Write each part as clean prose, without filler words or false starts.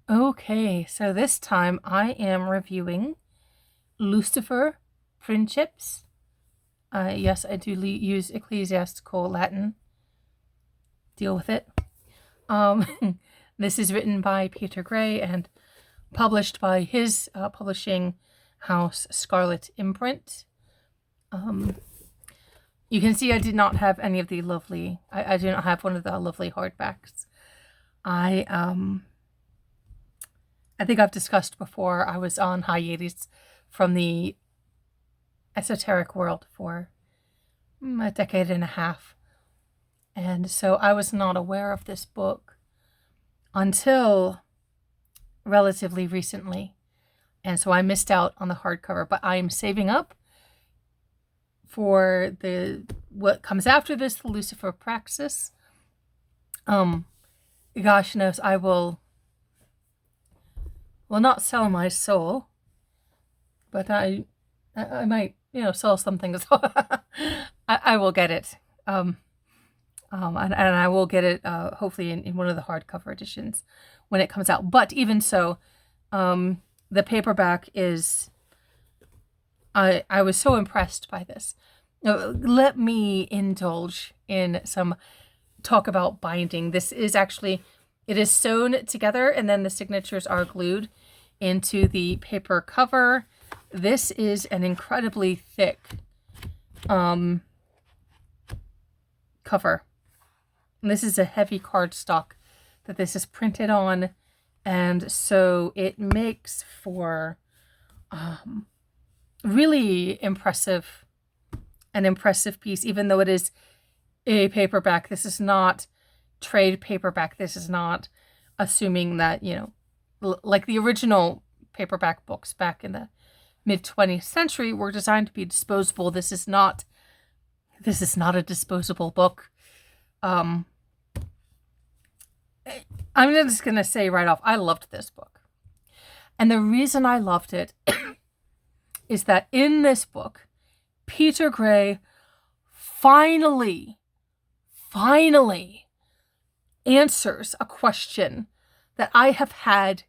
Okay, so this time I am reviewing Lucifer, Princeps. Yes, I do use ecclesiastical Latin. Deal with it. Um, this is written by Peter Gray and published by his publishing house, Scarlet Imprint. You can see I did not have any of the lovely. I do not have one of the lovely hardbacks. I think I've discussed before, I was on hiatus from the esoteric world for a decade and a half. And so I was not aware of this book until relatively recently. And so I missed out on the hardcover, but I am saving up for what comes after this, the Lucifer Praxis. Gosh knows I will not sell my soul, but I might, sell something as well. I will get it. And I will get it, hopefully in one of the hardcover editions when it comes out. But even so, the paperback is, I was so impressed by this. Let me indulge in some talk about binding. This is actually, it is sewn together and then the signatures are glued into the paper cover. This is an incredibly thick cover. And this is a heavy cardstock that this is printed on, and so it makes for really an impressive piece, even though it is a paperback. This is not trade paperback. This is not assuming that, like the original paperback books back in the mid 20th century were designed to be disposable. This is not a disposable book. I'm just going to say right off, I loved this book. And the reason I loved it is that in this book, Peter Gray finally answers a question that I have had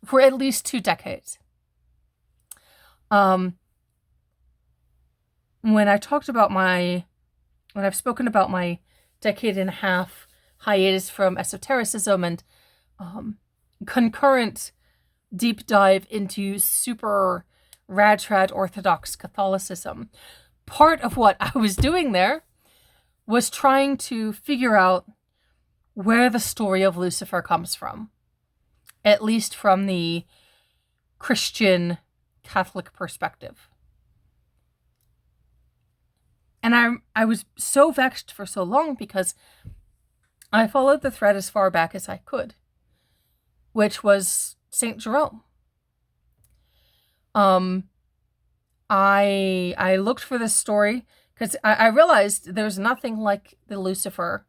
for at least 2 decades. When I've spoken about my decade and a half hiatus from esotericism and concurrent deep dive into super rad Orthodox Catholicism, part of what I was doing there was trying to figure out where the story of Lucifer comes from, at least from the Christian Catholic perspective. And I was so vexed for so long because I followed the thread as far back as I could, which was St. Jerome. I looked for this story because I realized there's nothing like the Lucifer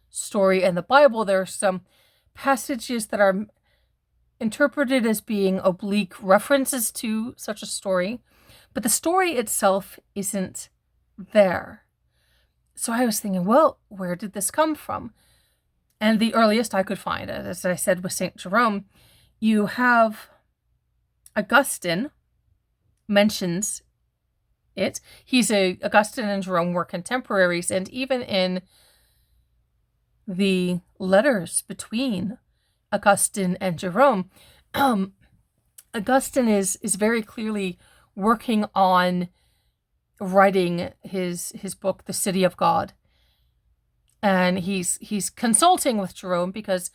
story in the Bible. There are some passages that are interpreted as being oblique references to such a story, but the story itself isn't there. So I was thinking, well, where did this come from? And the earliest I could find, as I said, was St. Jerome. You have Augustine mentions it. Augustine and Jerome were contemporaries, and even in the letters between Augustine and Jerome, Augustine is very clearly working on writing his book, The City of God. And he's consulting with Jerome because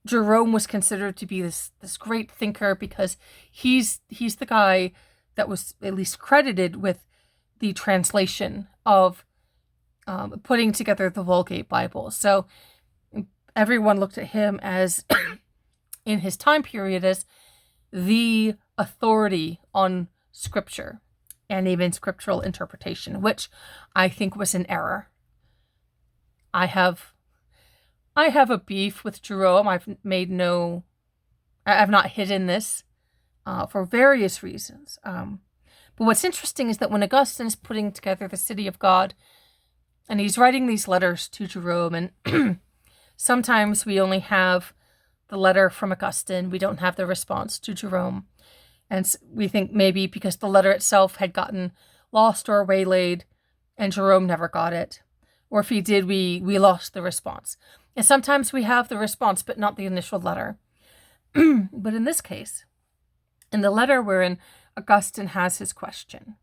Jerome was considered to be this great thinker because he's the guy that was at least credited with the translation of putting together the Vulgate Bible. So everyone looked at him as, in his time period, as the authority on scripture and even scriptural interpretation, which I think was an error. I have a beef with Jerome. I've not hidden this for various reasons. But what's interesting is that when Augustine is putting together the City of God, and he's writing these letters to Jerome, and sometimes we only have the letter from Augustine. We don't have the response to Jerome. And we think maybe because the letter itself had gotten lost or waylaid and Jerome never got it. Or if he did, we lost the response. And sometimes we have the response, but not the initial letter. But in this case, in the letter wherein Augustine has his question,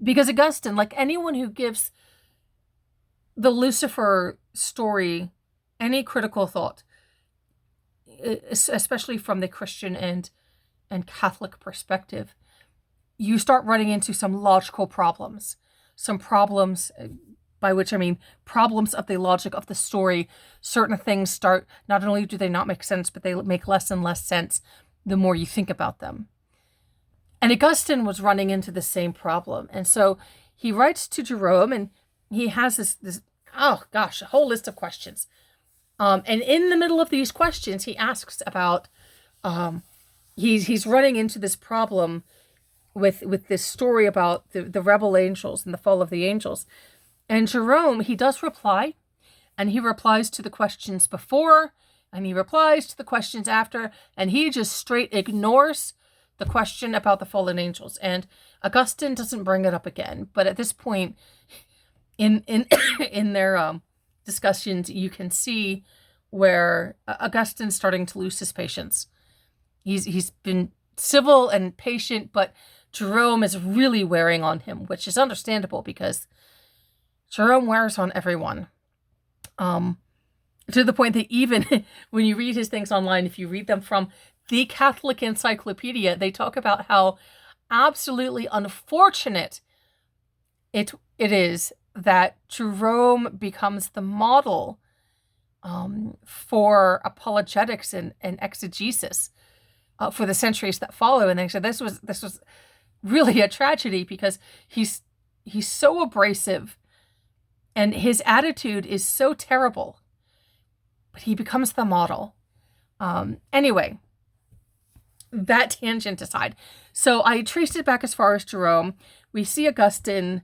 because Augustine, like anyone who gives the Lucifer story any critical thought, especially from the Christian and Catholic perspective, you start running into some logical problems. Some problems, by which I mean problems of the logic of the story. Certain things start, not only do they not make sense, but they make less and less sense the more you think about them. And Augustine was running into the same problem. And so he writes to Jerome, and he has this oh gosh, a whole list of questions. And in the middle of these questions, he asks about, he's running into this problem with this story about the rebel angels and the fall of the angels. And Jerome, he does reply, and he replies to the questions before, and he replies to the questions after, and he just straight ignores the question about the fallen angels. And Augustine doesn't bring it up again. But at this point in their discussions, you can see where Augustine's starting to lose his patience. He's been civil and patient, but Jerome is really wearing on him, which is understandable because Jerome wears on everyone. To the point that even when you read his things online, if you read them from the Catholic Encyclopedia, they talk about how absolutely unfortunate it is that Jerome becomes the model for apologetics and exegesis for the centuries that follow. And they said this was really a tragedy because he's so abrasive and his attitude is so terrible, but he becomes the model. Anyway, that tangent aside. So I traced it back as far as Jerome. We see Augustine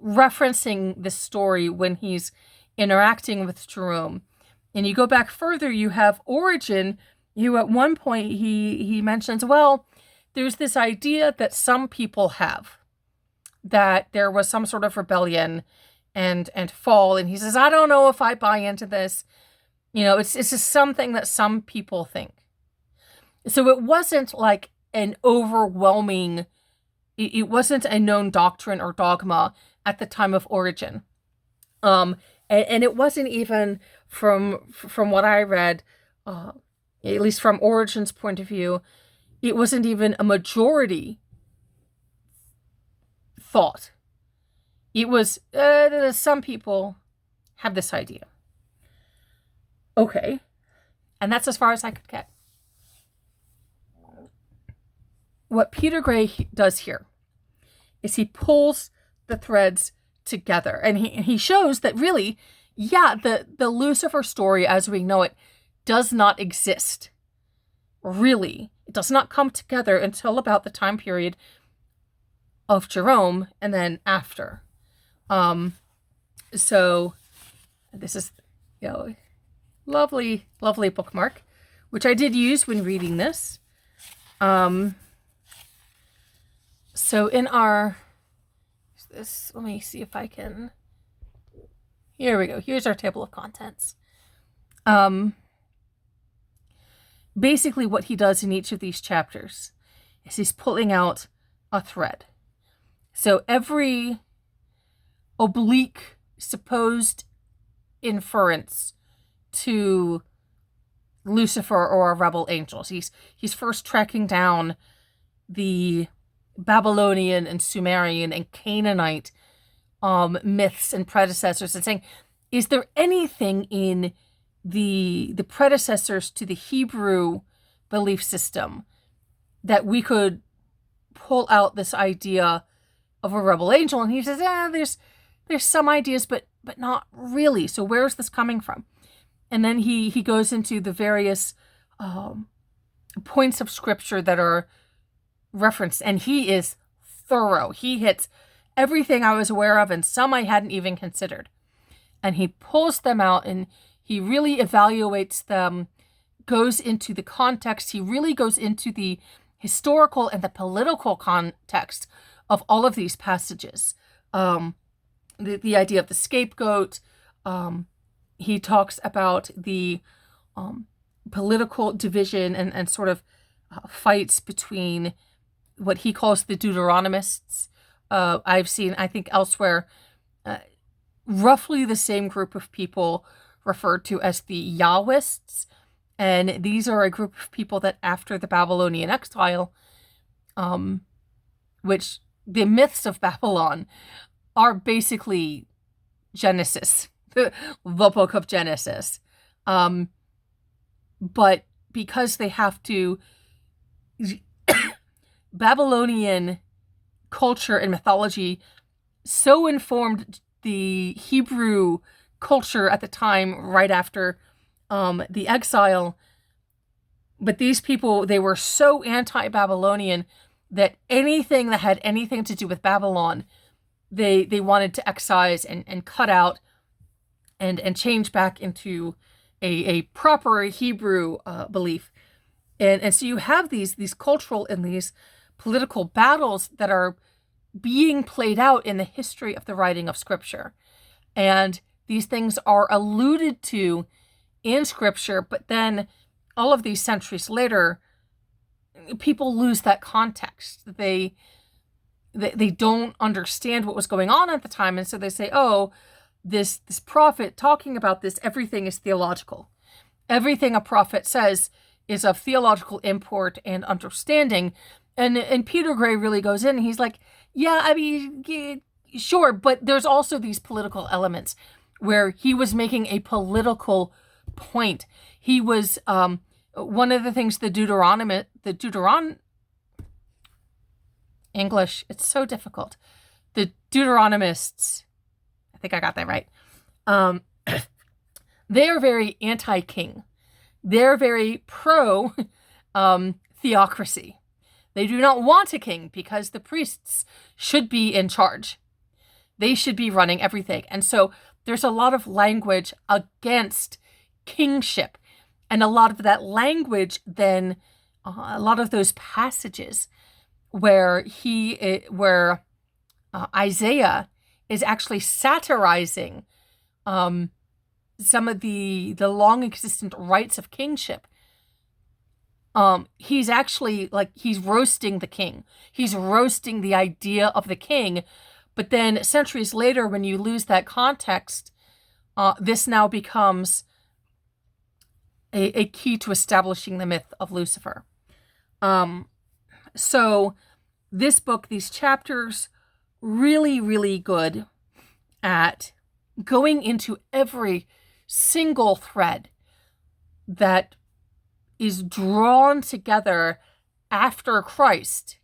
referencing this story when he's interacting with Jerome. And you go back further, you have Origen, who at one point he mentions, well, there's this idea that some people have, that there was some sort of rebellion and fall. And he says, I don't know if I buy into this. You know, it's just something that some people think. So it wasn't like an overwhelming, it wasn't a known doctrine or dogma at the time of Origen. And it wasn't even from what I read, at least from Origen's point of view, it wasn't even a majority thought. It was, some people have this idea. Okay. And that's as far as I could get. What Peter Gray does here is he pulls the threads together. And he shows that really, yeah, the Lucifer story as we know it does not exist. Really. It does not come together until about the time period of Jerome and then after. So this is, lovely, lovely bookmark, which I did use when reading this. So in our, let me see if I can, here we go. Here's our table of contents. Basically what he does in each of these chapters is he's pulling out a thread. So every oblique supposed inference to Lucifer or rebel angels. He's first tracking down the Babylonian and Sumerian and Canaanite myths and predecessors and saying, is there anything in the predecessors to the Hebrew belief system that we could pull out this idea of a rebel angel? And he says, there's some ideas, but not really. So where's this coming from? And then he goes into the various points of scripture that are referenced, and he is thorough. He hits everything I was aware of and some I hadn't even considered. And he pulls them out and he really evaluates them goes into the context. He really goes into the historical and the political context of all of these passages. The idea of the scapegoat. He talks about the political division and sort of fights between what he calls the Deuteronomists. I've seen, I think elsewhere, roughly the same group of people referred to as the Yahwists. And these are a group of people that after the Babylonian exile, which the myths of Babylon are basically Genesis, the book of Genesis. But because they have to, Babylonian culture and mythology so informed the Hebrew culture at the time, right after the exile. But these people, they were so anti-Babylonian that anything that had anything to do with Babylon, they wanted to excise and cut out and change back into a proper Hebrew belief. And so you have these cultural and these political battles that are being played out in the history of the writing of Scripture. And these things are alluded to in Scripture, but then all of these centuries later, people lose that context. They don't understand what was going on at the time, and so they say, oh, this prophet talking about this, everything is theological. Everything a prophet says is of theological import and understanding. And Peter Gray really goes in and he's like, yeah, I mean, sure, but there's also these political elements where he was making a political point. He was, one of the things English, it's so difficult. The Deuteronomists, I think I got that right. They are very anti-king. They're very pro theocracy. They do not want a king because the priests should be in charge. They should be running everything. And so there's a lot of language against kingship. And a lot of that language then, a lot of those passages where Isaiah is actually satirizing some of the long existent rights of kingship. He's actually he's roasting the king. He's roasting the idea of the king. But then centuries later, when you lose that context, this now becomes a key to establishing the myth of Lucifer. So this book, these chapters, really, really good at going into every single thread that is drawn together after Christ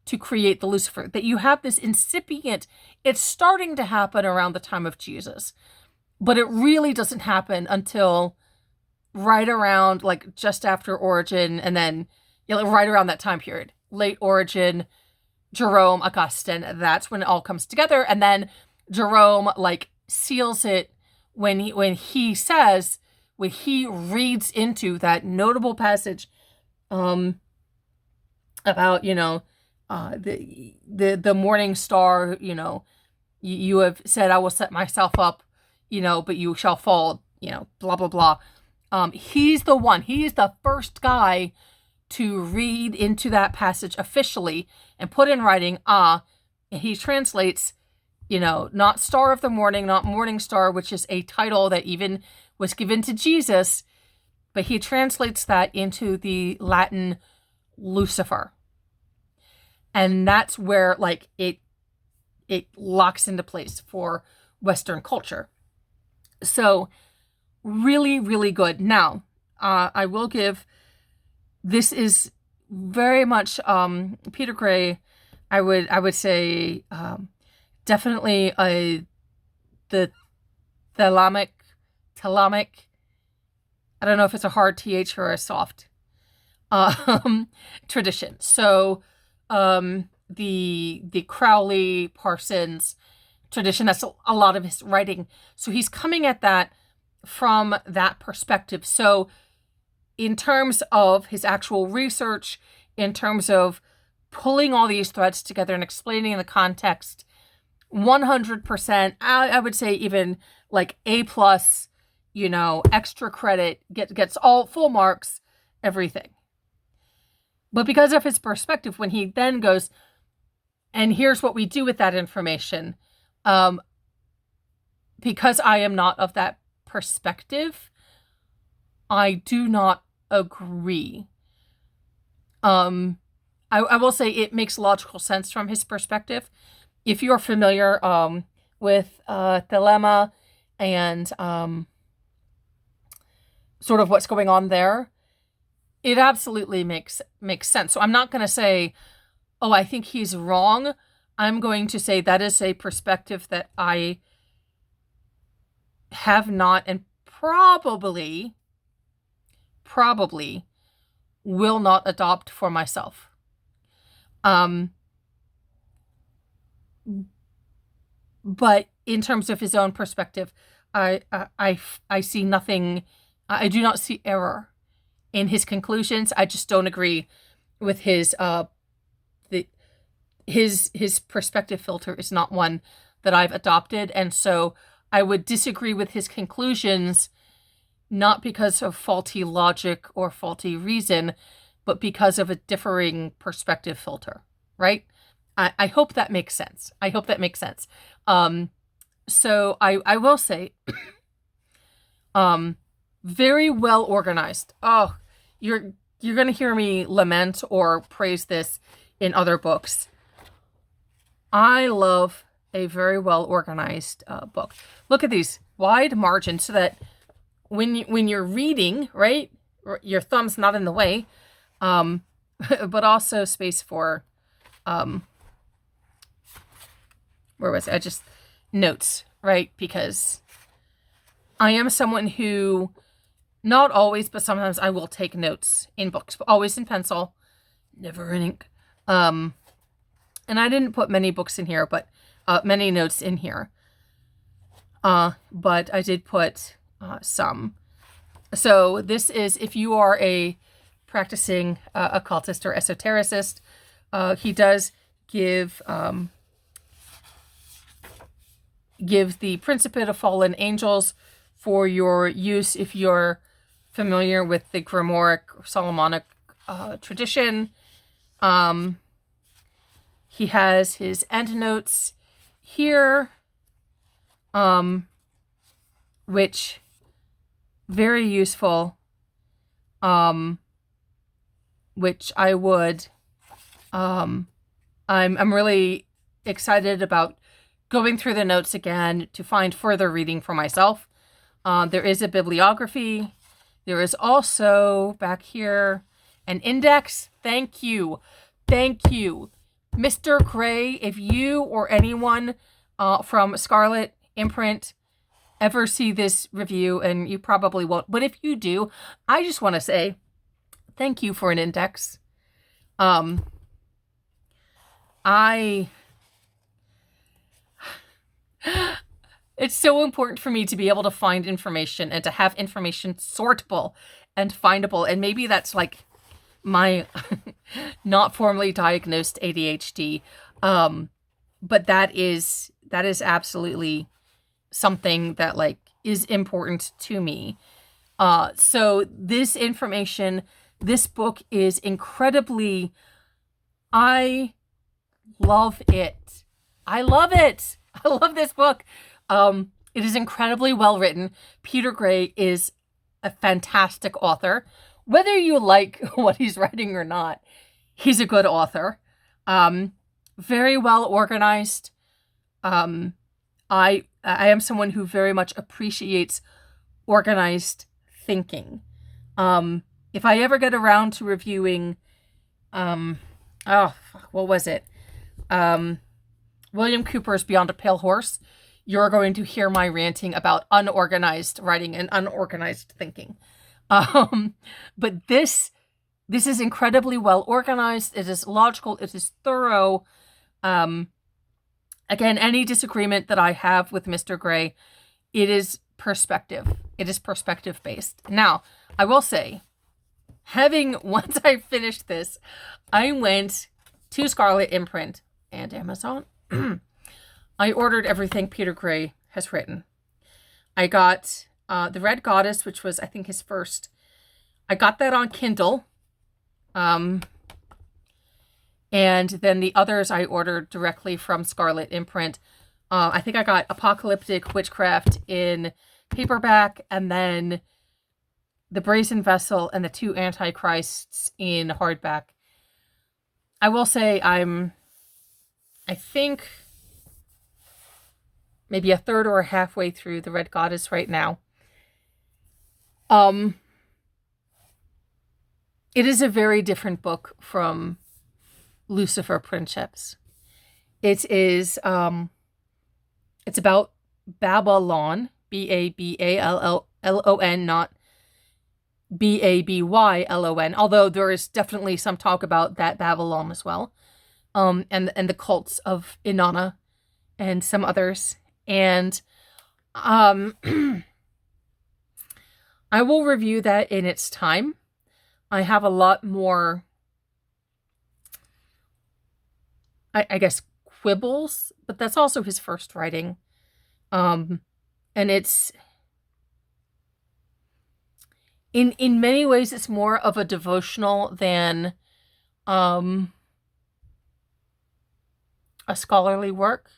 to create the Lucifer. That you have this incipient, it's starting to happen around the time of Jesus, but it really doesn't happen until right around just after Origin, and then right around that time period, late Origin, Jerome, Augustine. That's when it all comes together. And then Jerome seals it when he says, when he reads into that notable passage about the morning star, you have said, I will set myself up, but you shall fall, blah blah blah. He's the first guy to read into that passage officially and put in writing, and he translates, not star of the morning, not morning star, which is a title that even was given to Jesus, but he translates that into the Latin Lucifer. And that's where it locks into place for Western culture. So really, really good. Now, I will give, this is very much Peter Gray. I would say definitely the thalamic. I don't know if it's a hard TH or a soft tradition. So the Crowley Parsons tradition, that's a lot of his writing. So he's coming at that from that perspective. So in terms of his actual research, in terms of pulling all these threads together and explaining the context, 100%, I would say even like A+, extra credit, gets all full marks, everything. But because of his perspective, when he then goes, and here's what we do with that information, because I am not of that perspective, I do not agree. I will say it makes logical sense from his perspective. If you're familiar with Thelema and sort of what's going on there, it absolutely makes sense. So I'm not going to say, oh, I think he's wrong. I'm going to say that is a perspective that I have not and probably will not adopt for myself. But in terms of his own perspective, I see nothing. I do not see error in his conclusions. I just don't agree with his his perspective filter is not one that I've adopted, and so I would disagree with his conclusions, not because of faulty logic or faulty reason, but because of a differing perspective filter, right? I hope that makes sense. So I will say, very well organized. Oh, you're going to hear me lament or praise this in other books. I love a very well organized book. Look at these wide margins so that when you're reading, right, your thumb's not in the way, but also space for, where was it? Notes, right? Because I am someone who, not always, but sometimes I will take notes in books, but always in pencil, never in ink. And I didn't put many books in here, but many notes in here. But I did put some. So this is, if you are a practicing occultist or esotericist, he does give the Principate of Fallen Angels for your use if you're familiar with the Grimoire Solomonic tradition. He has his endnotes here, which very useful, which I would, I'm really excited about going through the notes again to find further reading for myself. There is a bibliography. There is also back here an index. Thank you. Mr. Gray, if you or anyone from Scarlet Imprint ever see this review, and you probably won't, but if you do, I just want to say thank you for an index. It's so important for me to be able to find information and to have information sortable and findable. And maybe that's like my not formally diagnosed ADHD. But that is absolutely something that like is important to me. So this information, this book is incredibly, I love it. I love this book. It is incredibly well written. Peter Gray is a fantastic author. Whether you like what he's writing or not, he's a good author. Very well organized. I am someone who very much appreciates organized thinking. If I ever get around to reviewing, what was it? William Cooper's Beyond a Pale Horse, you're going to hear my ranting about unorganized writing and unorganized thinking. But this is incredibly well organized. It is logical. It is thorough. Again, any disagreement that I have with Mr. Gray, it is perspective. It is perspective based. Now, I will say, once I finished this, I went to Scarlet Imprint and Amazon. I ordered everything Peter Gray has written. I got The Red Goddess, which was, I think, his first. I got that on Kindle. And then the others I ordered directly from Scarlet Imprint. I think I got Apocalyptic Witchcraft in paperback, and then The Brazen Vessel and the Two Antichrists in hardback. I will say I think maybe a third or halfway through The Red Goddess right now. It is a very different book from Lucifer Princeps. It is, it's about Babylon, Baballon, not Babylon, although there is definitely some talk about that Babylon as well. And the cults of Inanna and some others. And I will review that in its time. I have a lot more, I guess, quibbles, but that's also his first writing. And it's, in many ways, it's more of a devotional than a scholarly work.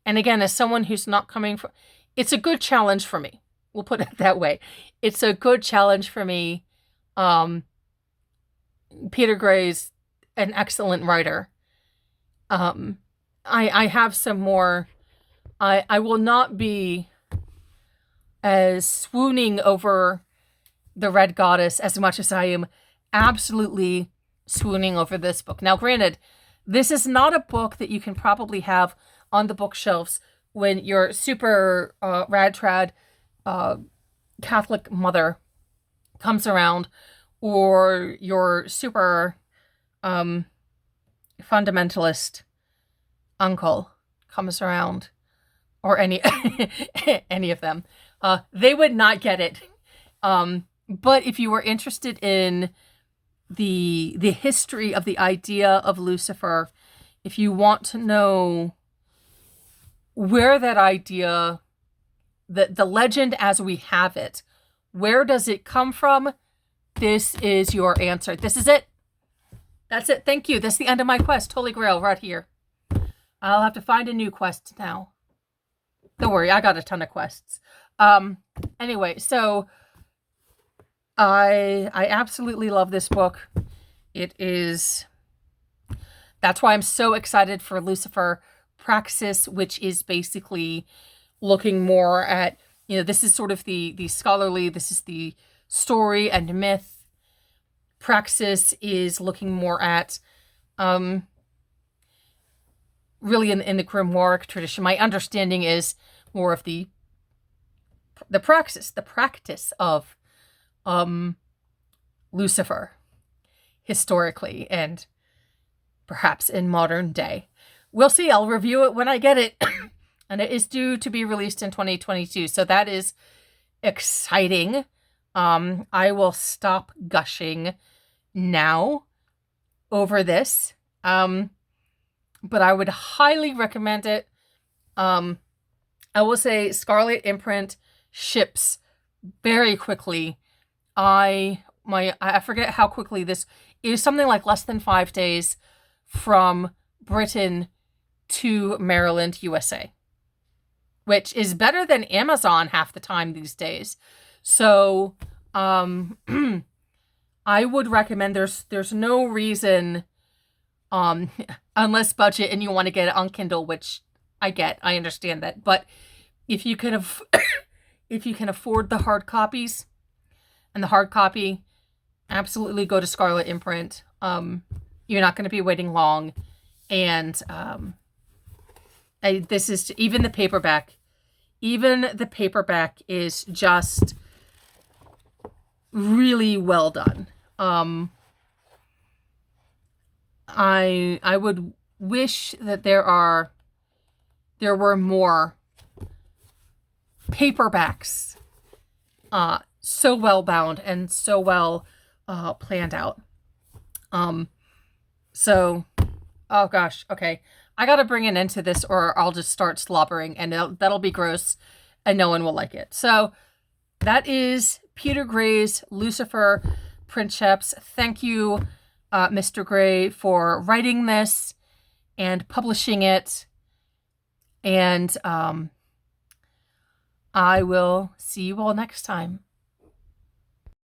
And again, as someone who's not coming from, it's a good challenge for me. We'll put it that way. It's a good challenge for me. Peter Gray's an excellent writer. I have some more. I will not be as swooning over The Red Goddess as much as I am absolutely swooning over this book. Now, granted, this is not a book that you can probably have on the bookshelves when your super rad trad Catholic mother comes around, or your super fundamentalist uncle comes around, or any any of them. They would not get it. But if you were interested in the history of the idea of Lucifer, if you want to know where that idea, the legend as we have it, where does it come from? This is your answer. This is it. That's it. Thank you. That's the end of my quest. Holy Grail right here. I'll have to find a new quest now. Don't worry, I got a ton of quests. Anyway, so I absolutely love this book. It is, that's why I'm so excited for Lucifer Praxis, which is basically looking more at, this is sort of the scholarly, this is the story and myth. Praxis is looking more at, really in the grimoire tradition. My understanding is more of the practice of Lucifer historically and perhaps in modern day. We'll see. I'll review it when I get it. And it is due to be released in 2022. So that is exciting. I will stop gushing now over this. But I would highly recommend it. I will say Scarlet Imprint ships very quickly. I forget how quickly this is, something like less than 5 days from Britain to Maryland, USA, which is better than Amazon half the time these days. So, I would recommend, there's no reason, unless budget and you want to get it on Kindle, which I understand that. But if you can if you can afford the hard copies and the hard copy, absolutely go to Scarlet Imprint. You're not going to be waiting long. And this is, even the paperback is just really well done. I would wish that there were more paperbacks so well bound and so well planned out. So, oh gosh, okay. I gotta bring an end to this or I'll just start slobbering and that'll be gross and no one will like it. So that is Peter Gray's Lucifer Princeps. Thank you, Mr. Gray, for writing this and publishing it. And I will see you all next time.